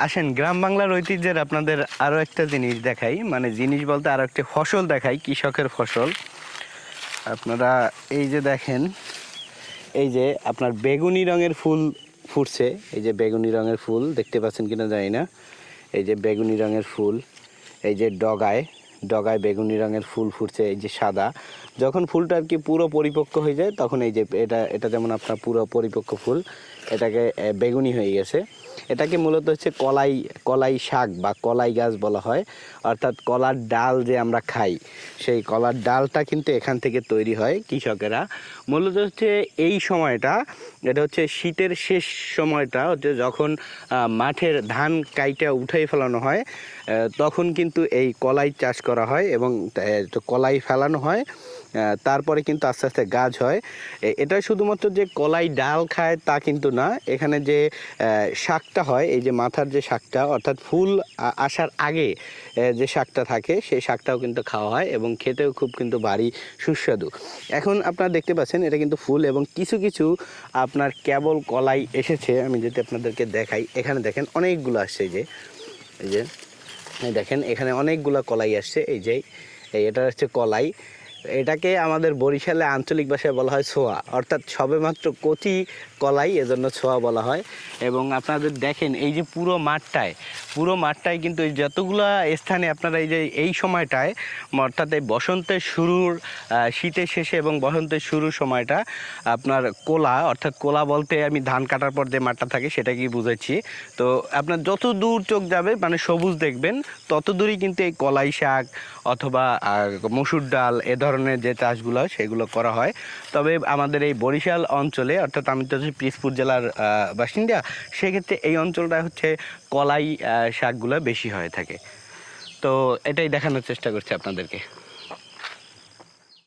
আসেন গ্রাম বাংলার ঐতিহ্যের আপনাদের আরও একটা জিনিস দেখাই, মানে জিনিস বলতে আরও একটা ফসল দেখাই, কৃষকের ফসল। আপনারা এই যে দেখেন, এই যে আপনার বেগুনি রঙের ফুল ফুটছে, এই যে বেগুনি রঙের ফুল দেখতে পাচ্ছেন কিনা জানি না। এই যে বেগুনি রঙের ফুল, এই যে ডগায় ডগায় বেগুনি রঙের ফুল ফুটছে, এই যে সাদা। যখন ফুলটা আর কি পুরো পরিপক্ক হয়ে যায় তখন এই যে এটা যেমন আপনার পুরো পরিপক্ক ফুল, এটাকে বেগুনি হয়ে গেছে। এটাকে মূলত হচ্ছে কলাই শাক বা কলাই গাছ বলা হয়। অর্থাৎ কলার ডাল যে আমরা খাই, সেই কলার ডালটা কিন্তু এখান থেকে তৈরি হয়। কৃষকেরা মূলত হচ্ছে এই সময়টা, এটা হচ্ছে শীতের শেষ সময়টা, হচ্ছে যখন মাঠের ধান কাইটা উঠাই ফেলানো হয়, তখন কিন্তু এই কলাই চাষ করা হয় এবং কলাই ফেলানো হয়। তারপরে কিন্তু আস্তে আস্তে গাছ হয়। এটা শুধুমাত্র যে কলাই ডাল খায় তা কিন্তু না, এখানে যে শাকটা হয়, এই যে মাথার যে শাকটা, অর্থাৎ ফুল আসার আগে যে শাকটা থাকে, সেই শাকটাও কিন্তু খাওয়া হয় এবং খেতেও খুব কিন্তু ভারী সুস্বাদু। এখন আপনারা দেখতে পাচ্ছেন এটা কিন্তু ফুল, এবং কিছু কিছু আপনার কেবল কলাই এসেছে। আমি যদি আপনাদেরকে দেখাই, এখানে দেখেন অনেকগুলো আসছে, এই যে দেখেন এখানে অনেকগুলো কলাই আসছে। এটা হচ্ছে কলাই। এটাকে আমাদের বরিশালে আঞ্চলিক ভাষায় বলা হয় ছোয়া, অর্থাৎ সবেমাত্র কচি কলাই, এজন্য ছোয়া বলা হয়। এবং আপনাদের দেখেন এই যে পুরো মাঠটায় কিন্তু এই যতগুলো স্থানে আপনারা এই সময়টায়, অর্থাৎ এই বসন্তের শুরুর, শীতের শেষে এবং বসন্তের শুরুর সময়টা আপনার অর্থাৎ কোলা বলতে আমি ধান কাটার পর যে মাঠটা থাকে সেটাকেই বুঝাচ্ছি। তো আপনার যত দূর চোখ যাবে মানে সবুজ দেখবেন, তত দূরই কিন্তু এই কলাই শাক অথবা মসুর ডাল এ ধরনের যে চাষগুলো সেগুলো করা হয়। তবে আমাদের এই বরিশাল অঞ্চলে, অর্থাৎ আমি তো হচ্ছে পিরোজপুর জেলার বাসিন্দা, সেক্ষেত্রে এই অঞ্চলটা হচ্ছে কলাই শাকগুলো বেশি হয়ে থাকে। তো এটাই দেখানোর চেষ্টা করছি আপনাদেরকে।